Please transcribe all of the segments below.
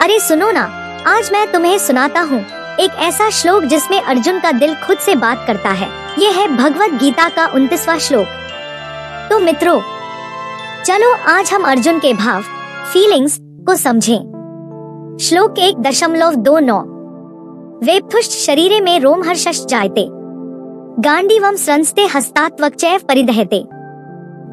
अरे सुनो ना, आज मैं तुम्हें सुनाता हूँ एक ऐसा श्लोक जिसमें अर्जुन का दिल खुद से बात करता है। ये है भगवत गीता का 29वां श्लोक। तो मित्रों, चलो आज हम अर्जुन के भाव, फीलिंग्स को समझें। श्लोक 1.29 वेपथुश्च शरीरे में रोमहर्षश्च जायते गांडीवम स्रंस्ते हस्तात्वक्चैव परिदहते।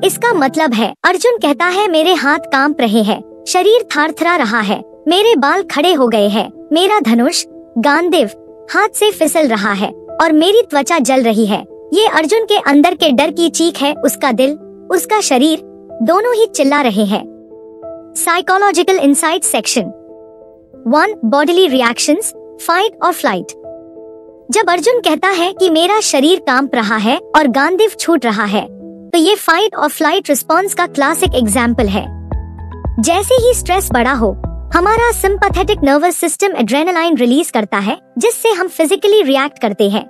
इसका मतलब है, अर्जुन कहता है मेरे हाथ कांप रहे हैं, शरीर थरथरा रहा है, मेरे बाल खड़े हो गए हैं, मेरा धनुष गांडीव हाथ से फिसल रहा है और मेरी त्वचा जल रही है। ये अर्जुन के अंदर के डर की चीख है। उसका दिल, उसका शरीर दोनों ही चिल्ला रहे हैं। Psychological insight section 1 bodily reactions, fight और फ्लाइट। जब अर्जुन कहता है कि मेरा शरीर कांप रहा है और गांडीव छूट रहा है, तो ये फाइट और फ्लाइट रिस्पॉन्स का क्लासिक एग्जाम्पल है। जैसे ही स्ट्रेस बढ़ा हो, हमारा sympathetic nervous system adrenaline release करता है, जिससे हम फिजिकली रिएक्ट करते हैं।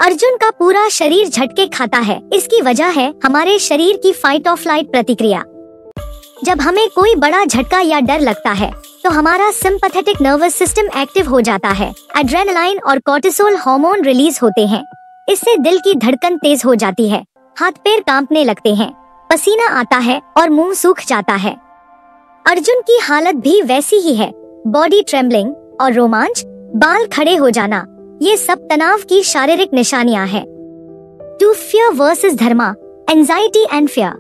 अर्जुन का पूरा शरीर झटके खाता है। इसकी वजह है हमारे शरीर की फाइट और फ्लाइट प्रतिक्रिया। जब हमें कोई बड़ा झटका या डर लगता है, तो हमारा सिंपैथेटिक नर्वस सिस्टम एक्टिव हो जाता है। एड्रेनालाइन और कोर्टिसोल हार्मोन रिलीज होते हैं। इससे दिल की धड़कन तेज हो जाती है, हाथ पैर कांपने लगते हैं, पसीना आता है और मुंह सूख जाता है। अर्जुन की हालत भी वैसी ही है। बॉडी ट्रेम्बलिंग और रोमांच, बाल खड़े हो जाना, ये सब तनाव की शारीरिक निशानियां हैं। Two fear versus dharma, anxiety and fear.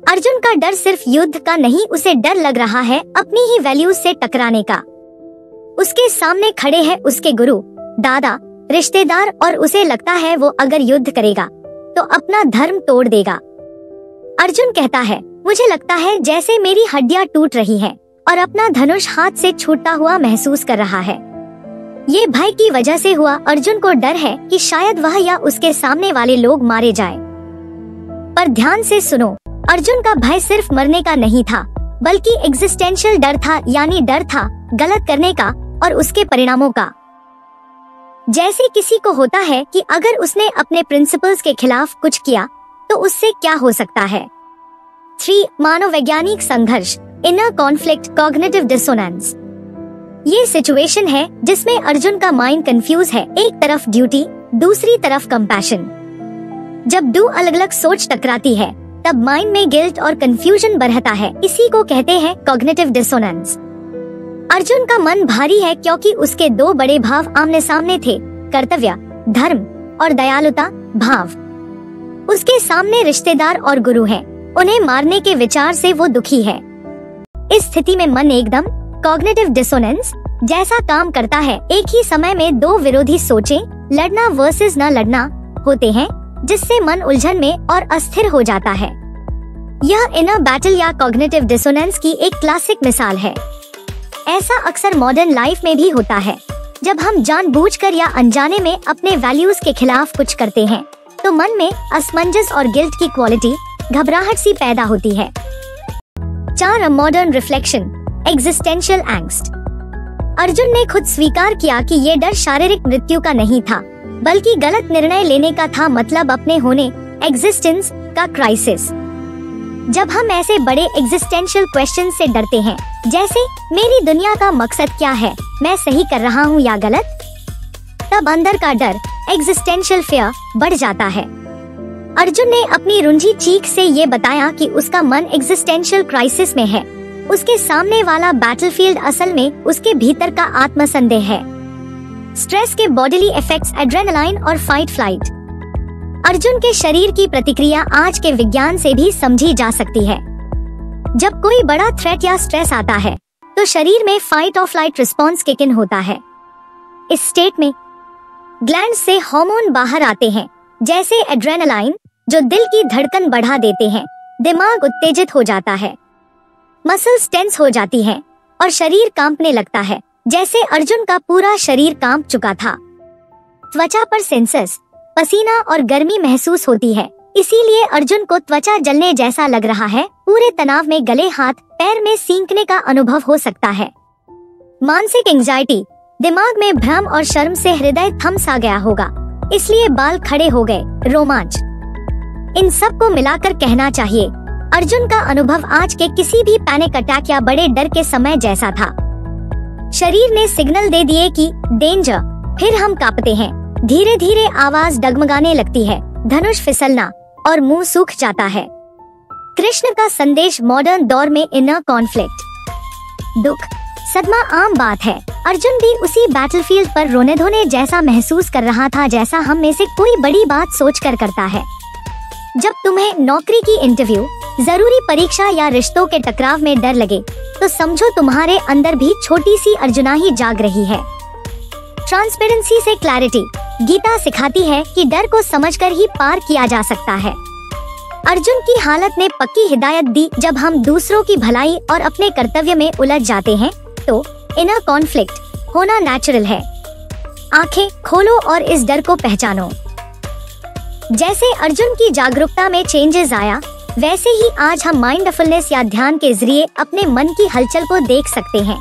Arjun का डर सिर्फ युद्ध का नहीं, उसे डर लग रहा है अपनी ही वैल्यूज से टकराने का। उसके सामने खड़े हैं उसके गुरु, दादा, रिश्तेदार और उसे लगता है वो अगर युद्ध करेगा तो अपना धर्म तोड़ देगा। अर्जुन कहता है, मुझे लगता है जैसे मेरी हड्डियां टूट रही हैं और अपना धनुष हाथ से छूटता हुआ महसूस कर रहा है। ये भय की वजह से हुआ। अर्जुन को डर है कि शायद वह या उसके सामने वाले लोग मारे जाएं। पर ध्यान से सुनो, अर्जुन का भय सिर्फ मरने का नहीं था, बल्कि एग्जिस्टेंशियल डर था, यानी डर था गलत करने का और उसके परिणामों का। जैसे किसी को होता है कि अगर उसने अपने प्रिंसिपल्स के खिलाफ कुछ किया तो उससे क्या हो सकता है। 3 मनोवैज्ञानिक संघर्ष, इनर कॉन्फ्लिक्ट, कॉग्निटिव डिसोनेंस। ये सिचुएशन है जिसमें अर्जुन का माइंड कंफ्यूज है। एक तरफ ड्यूटी, दूसरी तरफ कंपैशन। जब दो अलग अलग सोच टकराती है, तब माइंड में गिल्ट और कंफ्यूजन बढ़ता है। इसी को कहते हैं कॉग्निटिव डिसोनेंस। अर्जुन का मन भारी है क्योंकि उसके 2 बड़े भाव आमने सामने थे, कर्तव्य, धर्म और दयालुता भाव। उसके सामने रिश्तेदार और गुरु हैं। उन्हें मारने के विचार से वो दुखी है। इस स्थिति में मन एकदम कॉग्निटिव डिसोनेंस जैसा काम करता है। एक ही समय में 2 विरोधी सोचें, लड़ना वर्सेस न लड़ना, होते हैं, जिससे मन उलझन में और अस्थिर हो जाता है। यह इनर बैटल या कॉग्निटिव डिसोनेंस की एक क्लासिक मिसाल है। ऐसा अक्सर मॉडर्न लाइफ में भी होता है। जब हम जानबूझकर या अनजाने में अपने वैल्यूज के खिलाफ कुछ करते हैं, तो मन में असमंजस और गिल्ट की क्वालिटी, घबराहट सी पैदा होती है। 4 modern reflection, existential angst. Arjun ने खुद स्वीकार किया कि ये डर शारीरिक मृत्यु का नहीं था, बल्कि गलत निर्णय लेने का था, मतलब अपने होने, एग्जिस्टेंस का क्राइसिस। जब हम ऐसे बड़े एग्जिस्टेंशियल क्वेश्चन से डरते हैं, जैसे मेरी दुनिया का मकसद क्या है, मैं सही कर रहा हूँ या गलत, तब अंदर का डर, एग्जिस्टेंशियल फियर, बढ़ जाता है। अर्जुन ने अपनी रुंझी चीख से ये बताया कि उसका मन एग्जिस्टेंशियल क्राइसिस में है। उसके सामने वाला बैटलफील्ड असल में उसके भीतर का आत्मसंदेह है। स्ट्रेस के बॉडीली इफेक्ट्स, एड्रेनालाइन और फाइट फ्लाइट। अर्जुन के शरीर की प्रतिक्रिया आज के विज्ञान से भी समझी जा सकती है। जब कोई बड़ा थ्रेट या स्ट्रेस आता है, तो शरीर में फाइट और फ्लाइट रिस्पॉन्स किक इन होता है। इस स्टेट में ग्लैंड से हार्मोन बाहर आते हैं, जैसे एड्रेनालाइन, जो दिल की धड़कन बढ़ा देते हैं। दिमाग उत्तेजित हो जाता है, मसल्स टेंस हो जाती हैं और शरीर कांपने लगता है, जैसे अर्जुन का पूरा शरीर कांप चुका था। त्वचा पर सेंसस, पसीना और गर्मी महसूस होती है, इसीलिए अर्जुन को त्वचा जलने जैसा लग रहा है। पूरे तनाव में गले, हाथ पैर में सींकने का अनुभव हो सकता है। मानसिक एंजाइटी, दिमाग में भ्रम और शर्म से हृदय थम सा गया होगा, इसलिए बाल खड़े हो गए। रोमांच। इन सब को मिलाकर कहना चाहिए, अर्जुन का अनुभव आज के किसी भी पैनिक अटैक या बड़े डर के समय जैसा था। शरीर ने सिग्नल दे दिए कि डेंजर। फिर हम कांपते हैं, धीरे धीरे आवाज डगमगाने लगती है, धनुष फिसलना और मुंह सूख जाता है। कृष्ण का संदेश मॉडर्न दौर में इनर कॉन्फ्लिक्ट। दुख, सदमा आम बात है। अर्जुन भी उसी बैटलफील्ड पर रोने धोने जैसा महसूस कर रहा था जैसा हम में से कोई बड़ी बात सोचकर करता है। जब तुम्हें नौकरी की इंटरव्यू, जरूरी परीक्षा या रिश्तों के टकराव में डर लगे तो समझो तुम्हारे अंदर भी छोटी सी अर्जुना ही जाग रही है। ट्रांसपेरेंसी से क्लैरिटी। गीता सिखाती है कि डर को समझकर ही पार किया जा सकता है। अर्जुन की हालत ने पक्की हिदायत दी, जब हम दूसरों की भलाई और अपने कर्तव्य में उलझ जाते हैं तो इनर कॉन्फ्लिक्ट होना नेचुरल है। आंखें खोलो और इस डर को पहचानो। जैसे अर्जुन की जागरूकता में चेंजेस आया, वैसे ही आज हम माइंडफुलनेस या ध्यान के जरिए अपने मन की हलचल को देख सकते हैं।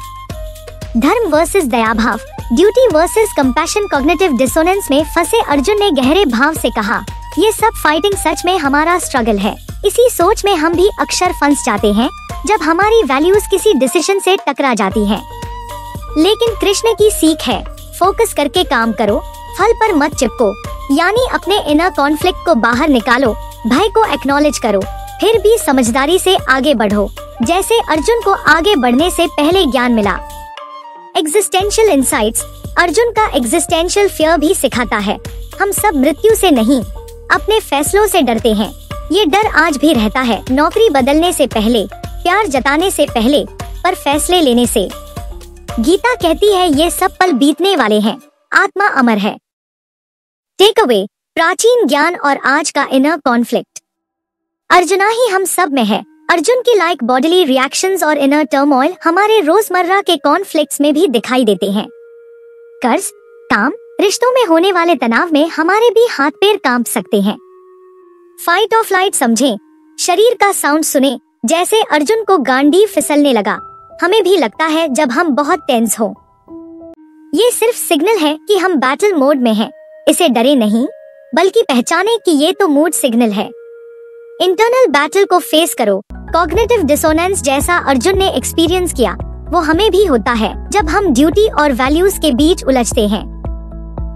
धर्म वर्सेस दयाभाव, duty versus compassion. Cognitive dissonance में फंसे अर्जुन ने गहरे भाव से कहा, ये सब फाइटिंग सच में हमारा स्ट्रगल है। इसी सोच में हम भी अक्सर फंस जाते हैं जब हमारी वैल्यूज किसी डिसीजन से टकरा जाती हैं। लेकिन कृष्ण की सीख है, फोकस करके काम करो, फल पर मत चिपको। यानी अपने इनर कॉन्फ्लिक्ट को बाहर निकालो, भय को एक्नॉलेज करो, फिर भी समझदारी से आगे बढ़ो, जैसे अर्जुन को आगे बढ़ने से पहले ज्ञान मिला। Existential insights. अर्जुन का एग्जिस्टेंशियल फियर भी सिखाता है, हम सब मृत्यु से नहीं, अपने फैसलों से डरते हैं। ये डर आज भी रहता है, नौकरी बदलने से पहले, प्यार जताने से पहले, पर फैसले लेने से। गीता कहती है ये सब पल बीतने वाले हैं, आत्मा अमर है। टेक अवे, प्राचीन ज्ञान और आज का इनर कॉन्फ्लिक्ट। अर्जुना ही हम सब में है। अर्जुन की लाइक बॉडीली रिएक्शंस और इनर टर्मोइल हमारे रोजमर्रा के कॉन्फ्लिक्ट्स में भी दिखाई देते हैं। कर्ज, काम, रिश्तों में होने वाले तनाव में हमारे भी हाथ पैर कांप सकते हैं। फाइट और फ्लाइट समझें, शरीर का साउंड सुने, जैसे अर्जुन को गांडी फिसलने लगा। हमें भी लगता है जब हम बहुत टेंस हो। ये सिर्फ सिग्नल है कि हम बैटल मोड में हैं। इसे डरे नहीं, बल्कि पहचाने कि ये तो मूड सिग्नल है। इंटरनल बैटल को फेस करो। कॉग्निटिव डिसोनेंस जैसा अर्जुन ने एक्सपीरियंस किया, वो हमें भी होता है जब हम ड्यूटी और वैल्यूज के बीच उलझते हैं।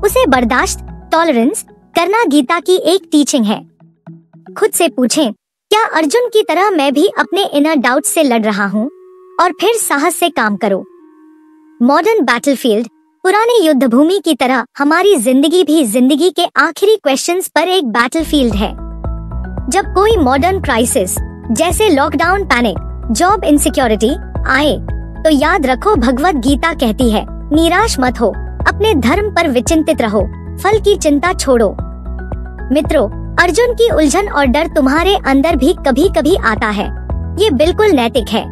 उसे बर्दाश्त, टॉलरेंस करना गीता की एक टीचिंग है। खुद से पूछें, क्या अर्जुन की तरह मैं भी अपने इनर डाउट से लड़ रहा हूँ? और फिर साहस से काम करो। मॉडर्न बैटलफील्ड, पुराने युद्ध भूमि की तरह हमारी जिंदगी भी जिंदगी के आखिरी क्वेश्चंस पर एक बैटलफील्ड है। जब कोई मॉडर्न क्राइसिस जैसे लॉकडाउन, पैनिक, जॉब इनसिक्योरिटी आए, तो याद रखो भगवत गीता कहती है, निराश मत हो, अपने धर्म पर विचिंतित रहो, फल की चिंता छोड़ो। मित्रों, अर्जुन की उलझन और डर तुम्हारे अंदर भी कभी कभी आता है। ये बिल्कुल नैतिक है।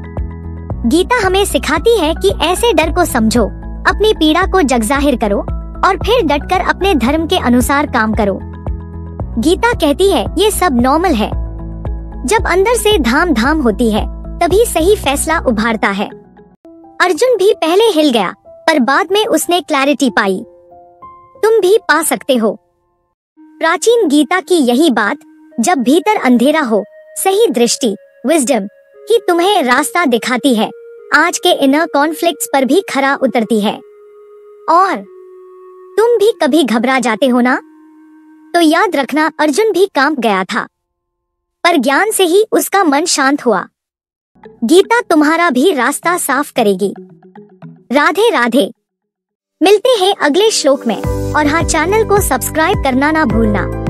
गीता हमें सिखाती है कि ऐसे डर को समझो, अपनी पीड़ा को जगजाहिर करो और फिर डटकर अपने धर्म के अनुसार काम करो। गीता कहती है ये सब नॉर्मल है। जब अंदर से धाम धाम होती है, तभी सही फैसला उभारता है। अर्जुन भी पहले हिल गया, पर बाद में उसने क्लैरिटी पाई। तुम भी पा सकते हो। प्राचीन गीता की यही बात, जब भीतर अंधेरा हो, सही दृष्टि, विजडम ही तुम्हें रास्ता दिखाती है, आज के इनर कॉन्फ्लिक्ट्स पर भी खरा उतरती है। और तुम भी कभी घबरा जाते हो ना? तो याद रखना, अर्जुन भी कांप गया था, पर ज्ञान से ही उसका मन शांत हुआ। गीता तुम्हारा भी रास्ता साफ करेगी। राधे राधे। मिलते हैं अगले श्लोक में, और हाँ, चैनल को सब्सक्राइब करना ना भूलना।